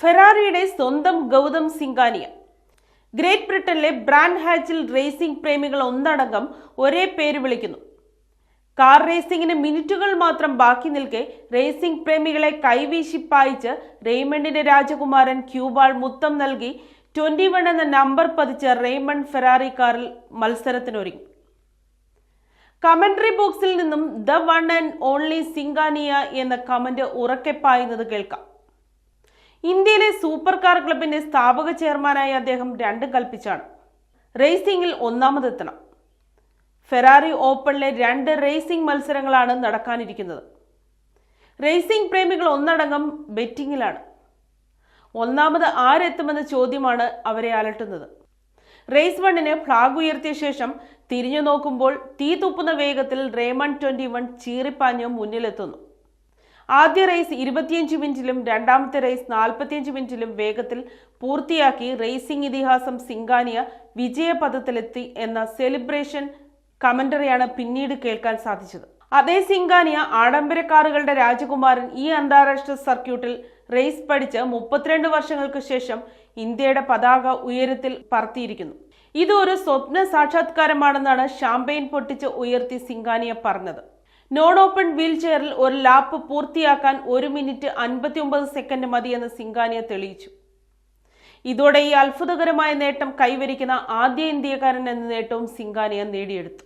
ഫെറാറിയുടെ സ്വന്തം ഗൗതം സിംഗാനിയ. ഗ്രേറ്റ് ബ്രിട്ടനിലെ brand ഹാച്ചിൽ racing പ്രേമികൾ ഒന്നടങ്കം ഒരേ പേര് വിളിക്കുന്നു. കാർ റേസിംഗിന് മിനിറ്റുകൾ മാത്രം ബാക്കി നിൽക്കെ റേസിംഗ് പ്രേമികളെ കൈവീശി പായിച്ച് റെയ്മണ്ടിന്റെ രാജകുമാരൻ ക്യൂബാൾ മുത്തം നൽകി 21 എന്ന നമ്പർ പതിച്ച റെയ്മണ്ട് ഫെറാറി കാറിൽ മത്സരത്തിനൊരുങ്ങി. കമന്ററി ബോക്സിൽ നിന്നും the one and only Singhania എന്ന കമന്റ് ഉറക്കെ പായുന്നത് കേൾക്കാം. ഇന്ത്യയിലെ സൂപ്പർ കാർ ക്ലബിന്റെ സ്ഥാപക ചെയർമാനായ അദ്ദേഹം രണ്ടും കൽപ്പിച്ചാണ്. റേസിംഗിൽ ഒന്നാമതെത്തണം. ഫെറാറി ഓപ്പണിലെ 2 റേസിംഗ് മത്സരങ്ങളാണ് നടക്കാനിരിക്കുന്നത്. റേസിംഗ് പ്രേമികൾ ഒന്നടങ്കം ബെറ്റിംഗിലാണ്. ഒന്നാമത് ആരെത്തുമെന്ന ചോദ്യമാണ് അവരെ അലട്ടുന്നത്. റേസ് 1-ന് ഫ്ളാഗ് ഉയർത്തിയ ശേഷം തിരിഞ്ഞു നോക്കുമ്പോൾ തീ തുപ്പുന്ന വേഗത്തിൽ റെയ്മണ്ട് 21 ചീറിപ്പാഞ്ഞ് മുന്നിലെത്തുന്നു. ആദ്യ റേസ് 25 മിനിറ്റിലും രണ്ടാമത്തെ റേസ് 45 മിനിറ്റിലും വേഗത്തിൽ പൂർത്തിയാക്കി റേസിംഗ് ഇതിഹാസം സിംഗാനിയ വിജയപഥത്തിലെത്തി എന്ന സെലിബ്രേഷൻ കമന്ററിയാണ് പിന്നീട് കേൾക്കാൻ സാധിച്ചത്. അതേ സിംഗാനിയ ആഡംബര കാറുകളുടെ രാജകുമാരൻ ഈ അന്താരാഷ്ട്ര സർക്യൂട്ടിൽ റേസ് പഠിച്ച് 32 വർഷങ്ങൾക്ക് ശേഷം ഇന്ത്യയുടെ പതാക ഉയരത്തിൽ പറത്തിയിരിക്കുന്നു. ഇത് ഒരു സ്വപ്ന സാക്ഷാത്കാരമാണെന്നാണ് ഷാമ്പയിൻ പൊട്ടിച്ച് ഉയർത്തി സിംഗാനിയ പറഞ്ഞത്. നോൺ ഓപ്പൺ വീൽ ചെയറിൽ ഒരു ലാപ്പ് പൂർത്തിയാക്കാൻ 1 മിനിറ്റ് 59 സെക്കൻഡ് മതിയെന്ന് സിംഗാനിയ തെളിയിച്ചു. ഇതോടെ ഈ അത്ഭുതകരമായ നേട്ടം കൈവരിക്കുന്ന ആദ്യ ഇന്ത്യക്കാരൻ എന്ന നേട്ടവും സിംഗാനിയ നേടിയെടുത്തു.